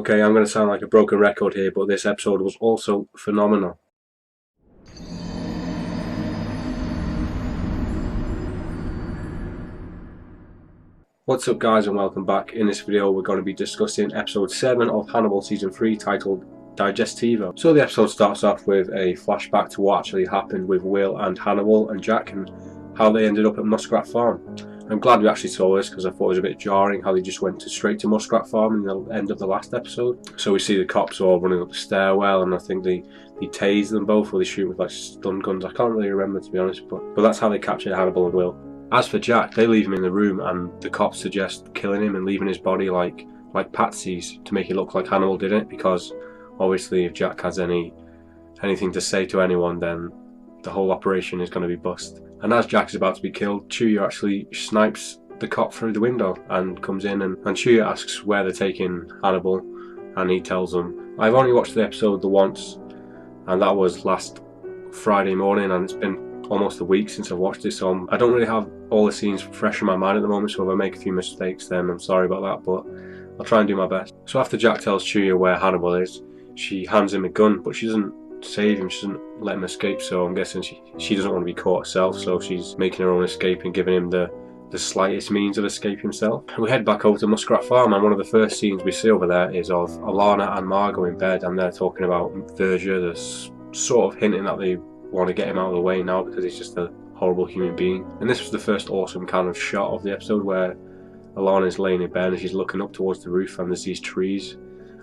Okay, I'm going to sound like a broken record here, but this episode was also phenomenal. What's up guys, and welcome back. In this video we're going to be discussing episode 7 of Hannibal season 3 titled Digestivo. So the episode starts off with a flashback to what actually happened with Will and Hannibal and Jack and how they ended up at Muskrat Farm. I'm glad we actually saw this because I thought it was a bit jarring how they just went straight to Muskrat Farm in the end of the last episode. So we see the cops all running up the stairwell, and I think they tase them both, or they shoot with like stun guns. I can't really remember, to be honest, but that's how they captured Hannibal and Will. As for Jack, they leave him in the room and the cops suggest killing him and leaving his body like Patsy's to make it look like Hannibal did it, because obviously if Jack has anything to say to anyone, then the whole operation is going to be bust. And as Jack is about to be killed, Chuya actually snipes the cop through the window and comes in, and Chuya asks where they're taking Hannibal, and he tells them, I've only watched the episode the once, and that was last Friday morning, and it's been almost a week since I've watched it, so I don't really have all the scenes fresh in my mind at the moment, so if I make a few mistakes then I'm sorry about that, but I'll try and do my best. So after Jack tells Chuya where Hannibal is, she hands him a gun, but she doesn't save him, she doesn't let him escape, so I'm guessing she doesn't want to be caught herself, so she's making her own escape and giving him the slightest means of escape himself. We head back over to Muskrat Farm, and one of the first scenes we see over there is of Alana and Margot in bed, and they're talking about Virgia. They're sort of hinting that they want to get him out of the way now because he's just a horrible human being. And this was the first awesome kind of shot of the episode where Alana's laying in bed and she's looking up towards the roof, and there's these trees,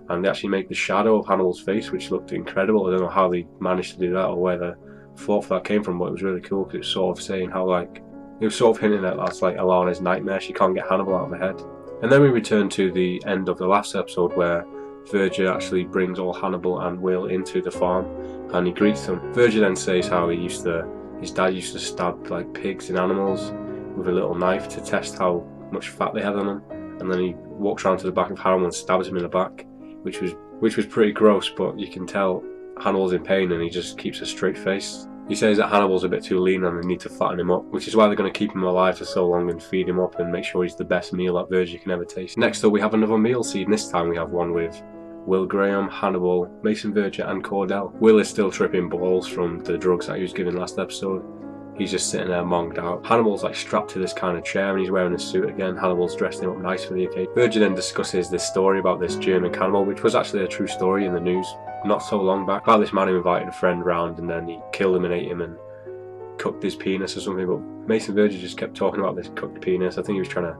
and they actually make the shadow of Hannibal's face, which looked incredible. I don't know how they managed to do that or where the thought for that came from, but it was really cool because it was sort of saying how, like, it was sort of hinting at that's like Alana's nightmare. She can't get Hannibal out of her head. And then we return to the end of the last episode where Virgia actually brings all Hannibal and Will into the farm and he greets them. Virgia then says how his dad used to stab like pigs and animals with a little knife to test how much fat they had on them, and then he walks around to the back of Hannibal and stabs him in the back, which was pretty gross, but you can tell Hannibal's in pain and he just keeps a straight face. He says that Hannibal's a bit too lean and they need to fatten him up, which is why they're going to keep him alive for so long and feed him up and make sure he's the best meal that Virgia can ever taste. Next up we have another meal scene. This time we have one with Will Graham, Hannibal, Mason Virgia and Cordell. Will is still tripping balls from the drugs that he was given last episode. He's just sitting there monged out. Hannibal's like strapped to this kind of chair and he's wearing a suit again. Hannibal's dressed him up nice for the occasion. Virgia then discusses this story about this German cannibal, which was actually a true story in the news not so long back, about this man who invited a friend round and then he killed him and ate him and cooked his penis or something. But Mason Virgia just kept talking about this cooked penis. I think he was trying to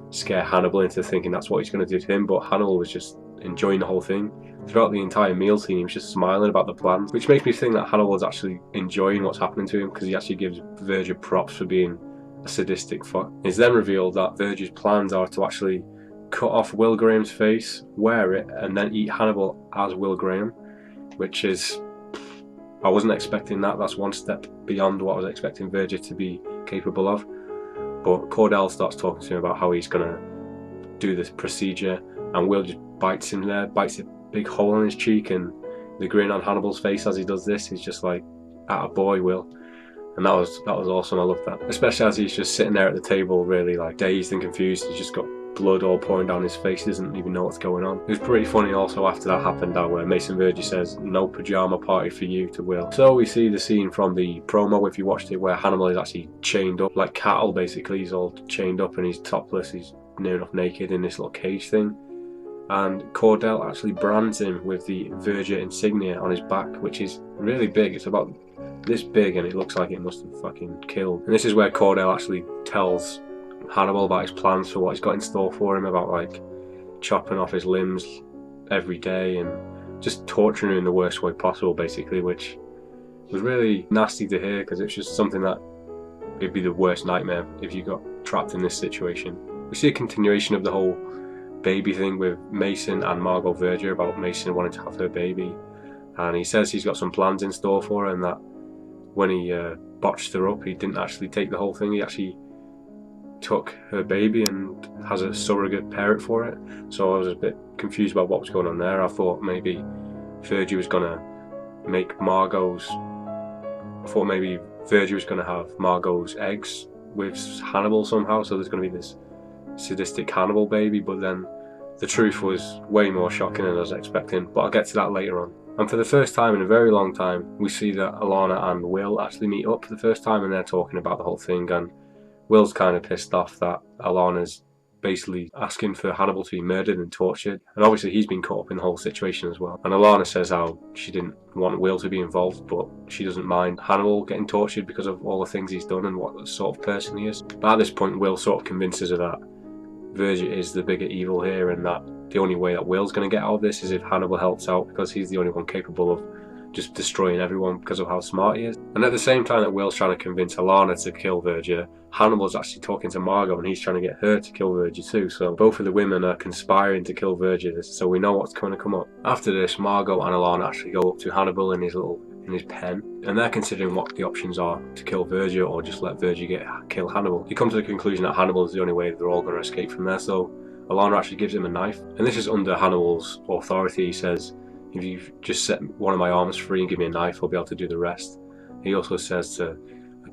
scare Hannibal into thinking that's what he's going to do to him, but Hannibal was just enjoying the whole thing. Throughout the entire meal scene he was just smiling about the plan, which makes me think that Hannibal is actually enjoying what's happening to him, because he actually gives Virgia props for being a sadistic fuck. It's then revealed that Virgia's plans are to actually cut off Will Graham's face, wear it, and then eat Hannibal as Will Graham, which is, I wasn't expecting that. That's one step beyond what I was expecting Virgia to be capable of. But Cordell starts talking to him about how he's gonna do this procedure, and Will just bites him there, bites a big hole in his cheek, and the grin on Hannibal's face as he does this is just like, atta boy, Will. And that was awesome. I loved that, especially as he's just sitting there at the table really like dazed and confused. He's just got blood all pouring down his face, he doesn't even know what's going on. It was pretty funny also after that happened, where Mason Virgia says, no pyjama party for you, to Will. So we see the scene from the promo, if you watched it, where Hannibal is actually chained up like cattle basically. He's all chained up and he's topless, he's near enough naked in this little cage thing, and Cordell actually brands him with the Virgia insignia on his back, which is really big. It's about this big and it looks like it must have fucking killed. And this is where Cordell actually tells Hannibal about his plans for what he's got in store for him, about like chopping off his limbs every day and just torturing him in the worst way possible basically, which was really nasty to hear because it's just something that it'd be the worst nightmare if you got trapped in this situation. We see a continuation of the whole baby thing with Mason and Margot Virgia, about Mason wanting to have her baby, and he says he's got some plans in store for her, and that when he botched her up he didn't actually take the whole thing, he actually took her baby and has a surrogate parent for it. So I was a bit confused about what was going on there. I thought maybe Virgia was gonna have Margot's eggs with Hannibal somehow, so there's gonna be this sadistic Hannibal baby, but then The truth was way more shocking than I was expecting, but I'll get to that later on. And for the first time in a very long time, we see that Alana and Will actually meet up for the first time, and they're talking about the whole thing, and Will's kind of pissed off that Alana's basically asking for Hannibal to be murdered and tortured, and obviously he's been caught up in the whole situation as well. And Alana says how she didn't want Will to be involved, but she doesn't mind Hannibal getting tortured because of all the things he's done and what sort of person he is. But at this point, Will sort of convinces her that Virgia is the bigger evil here, and that the only way that Will's going to get out of this is if Hannibal helps out, because he's the only one capable of just destroying everyone because of how smart he is. And at the same time that Will's trying to convince Alana to kill Virgia, Hannibal's actually talking to Margot, and he's trying to get her to kill Virgia too. So both of the women are conspiring to kill Virgia, so we know what's going to come up. After this, Margot and Alana actually go up to Hannibal in his pen, and they're considering what the options are: to kill Virgia or just let Virgia kill Hannibal. They come to the conclusion that Hannibal is the only way they're all going to escape from there, so Alana actually gives him a knife, and this is under Hannibal's authority. He says, if you just set one of my arms free and give me a knife, I'll be able to do the rest. He also says to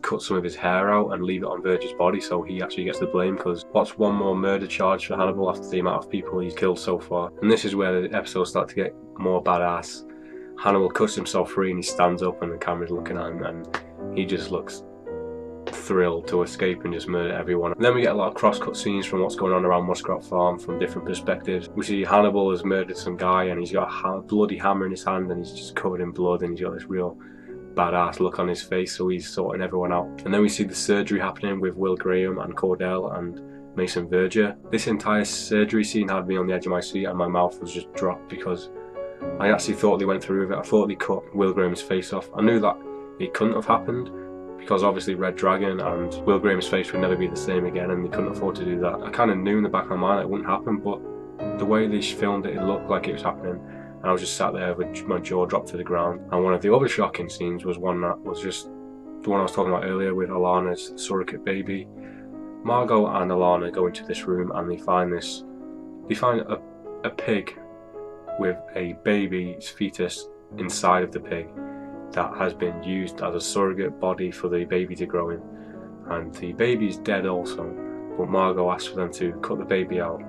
cut some of his hair out and leave it on Virgia's body, so he actually gets the blame, because what's one more murder charge for Hannibal after the amount of people he's killed so far? And this is where the episodes start to get more badass. Hannibal cuts himself free and he stands up, and the camera's looking at him, and he just looks thrilled to escape and just murder everyone. And then we get a lot of cross-cut scenes from what's going on around Muskrat Farm from different perspectives. We see Hannibal has murdered some guy, and he's got a bloody hammer in his hand, and he's just covered in blood, and he's got this real badass look on his face, so he's sorting everyone out. And then we see the surgery happening with Will Graham and Cordell and Mason Virgia. This entire surgery scene had me on the edge of my seat, and my mouth was just dropped, because I actually thought they went through with it. I thought they cut Will Graham's face off. I knew that it couldn't have happened, because obviously Red Dragon and Will Graham's face would never be the same again, and they couldn't afford to do that. I kind of knew in the back of my mind that it wouldn't happen, but the way they filmed it, it looked like it was happening, and I was just sat there with my jaw dropped to the ground. And one of the other shocking scenes was one that was just the one I was talking about earlier with Alana's surrogate baby. Margot and Alana go into this room, and they find a pig with a baby's fetus inside of the pig that has been used as a surrogate body for the baby to grow in, and the baby's dead also, but Margot asked for them to cut the baby out.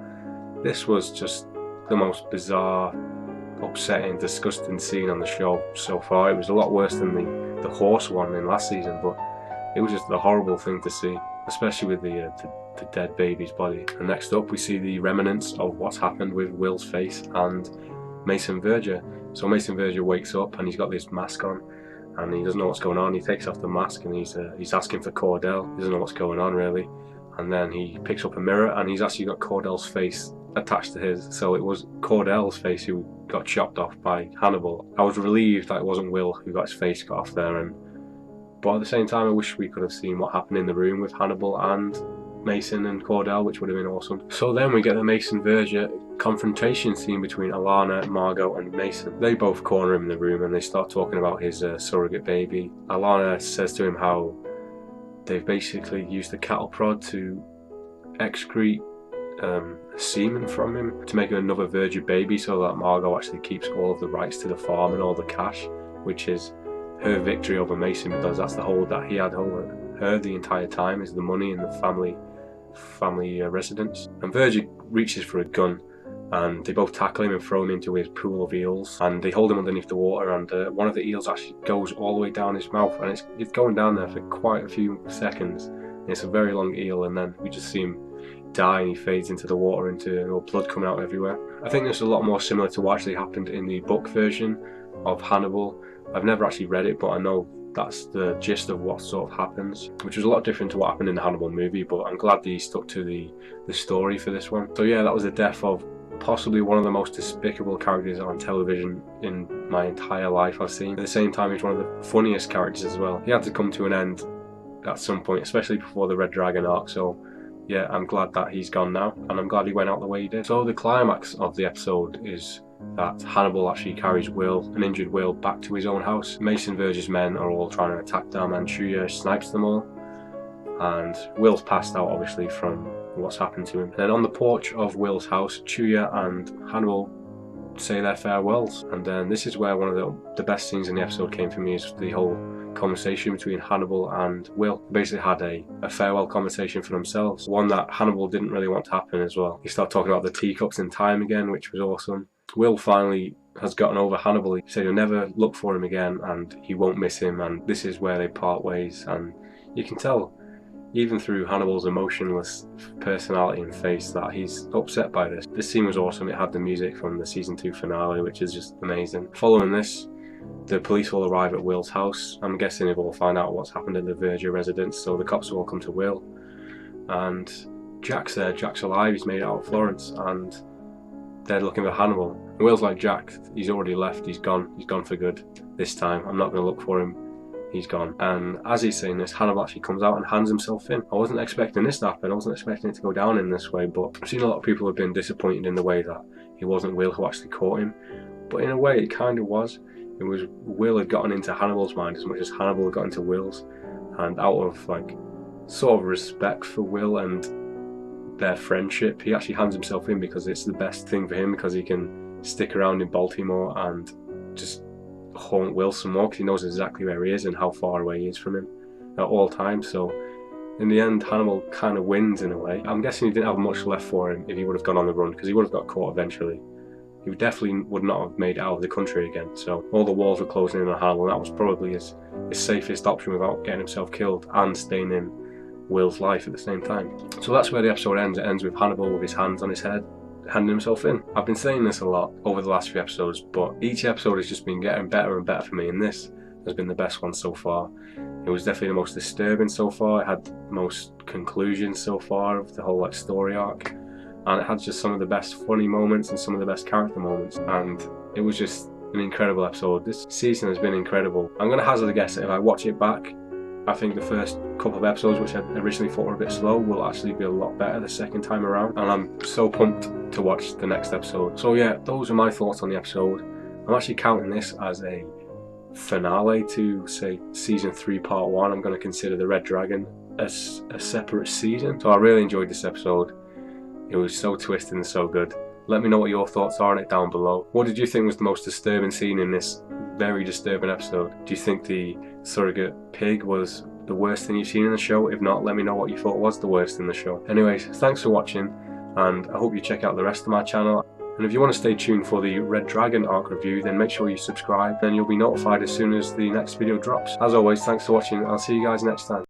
This was just the most bizarre, upsetting, disgusting scene on the show so far. It was a lot worse than the horse one in last season, but it was just a horrible thing to see, especially with the dead baby's body. And next up we see the remnants of what's happened with Will's face and Mason Virgia. So Mason Virgia wakes up, and he's got this mask on, and he doesn't know what's going on. He takes off the mask, and he's asking for Cordell. He doesn't know what's going on really. And then he picks up a mirror, and he's actually got Cordell's face attached to his. So it was Cordell's face who got chopped off by Hannibal. I was relieved that it wasn't Will who got his face cut off there, but at the same time I wish we could have seen what happened in the room with Hannibal and Mason and Cordell, which would have been awesome. So then we get the Mason Virgia confrontation scene between Alana, Margot and Mason. They both corner him in the room, and they start talking about his surrogate baby. Alana says to him how they've basically used a cattle prod to excrete semen from him to make another Virgia baby, so that Margot actually keeps all of the rights to the farm and all the cash, which is her victory over Mason, because that's the hold that he had over her the entire time, is the money and the family residence. And Virgia reaches for a gun, and they both tackle him and throw him into his pool of eels, and they hold him underneath the water, and one of the eels actually goes all the way down his mouth, and it's going down there for quite a few seconds. And it's a very long eel, and then we just see him die, and he fades into the water, into blood coming out everywhere. I think this is a lot more similar to what actually happened in the book version of Hannibal. I've never actually read it, but I know that's the gist of what sort of happens, which was a lot different to what happened in the Hannibal movie, but I'm glad that he stuck to the story for this one. So yeah, that was the death of possibly one of the most despicable characters on television in my entire life I've seen. At the same time, he's one of the funniest characters as well. He had to come to an end at some point, especially before the Red Dragon arc, so yeah, I'm glad that he's gone now, and I'm glad he went out the way he did. So the climax of the episode is that Hannibal actually carries an injured Will, back to his own house. Mason Virgia's men are all trying to attack them, and Chuya snipes them all, and Will's passed out obviously from what's happened to him. And then on the porch of Will's house, Chuya and Hannibal say their farewells, and then this is where one of the best scenes in the episode came for me, is the whole conversation between Hannibal and Will. They basically had a farewell conversation for themselves, one that Hannibal didn't really want to happen as well. He started talking about the teacups in time again, which was awesome. Will finally has gotten over Hannibal. He said he'll never look for him again and he won't miss him, and this is where they part ways. And you can tell, even through Hannibal's emotionless personality and face, that he's upset by this. This scene was awesome. It had the music from the season 2 finale, which is just amazing. Following this, the police will arrive at Will's house. I'm guessing they will find out what's happened at the Verger residence, so the cops will come to Will. And Jack's there. Jack's alive. He's made it out of Florence, and they're looking for Hannibal. Will's like, Jack, he's already left. He's gone. He's gone for good this time. I'm not going to look for him. He's gone. And as he's saying this, Hannibal actually comes out and hands himself in. I wasn't expecting this to happen. I wasn't expecting it to go down in this way, but I've seen a lot of people have been disappointed in the way that it wasn't Will who actually caught him. But in a way, it kind of was. It was Will had gotten into Hannibal's mind as much as Hannibal had got into Will's. And out of like sort of respect for Will and their friendship, he actually hands himself in because it's the best thing for him, because he can stick around in Baltimore and just haunt Will some more, because he knows exactly where he is and how far away he is from him at all times. So in the end, Hannibal kind of wins in a way. I'm guessing he didn't have much left for him if he would have gone on the run, because he would have got caught eventually. He definitely would not have made it out of the country again. So all the walls were closing in on Hannibal, and that was probably his safest option without getting himself killed and staying in Will's life at the same time. So that's where the episode ends. It ends with Hannibal with his hands on his head, handing himself in. I've been saying this a lot over the last few episodes, but each episode has just been getting better and better for me, and this has been the best one so far. It was definitely the most disturbing so far. It had the most conclusions so far of the whole like story arc, and it had just some of the best funny moments and some of the best character moments, and it was just an incredible episode. This season has been incredible. I'm going to hazard a guess that if I watch it back, I think the first couple of episodes, which I originally thought were a bit slow, will actually be a lot better the second time around, and I'm so pumped to watch the next episode. So yeah, those are my thoughts on the episode. I'm actually counting this as a finale to, say, season 3 part 1. I'm going to consider the Red Dragon as a separate season. So I really enjoyed this episode. It was so twisted and so good. Let me know what your thoughts are on it down below. What did you think was the most disturbing scene in this very disturbing episode? Do you think the surrogate pig was the worst thing you've seen in the show? If not, let me know what you thought was the worst in the show. Anyways, thanks for watching, and I hope you check out the rest of my channel. And if you want to stay tuned for the Red Dragon arc review, then make sure you subscribe, then you'll be notified as soon as the next video drops. As always, thanks for watching. I'll see you guys next time.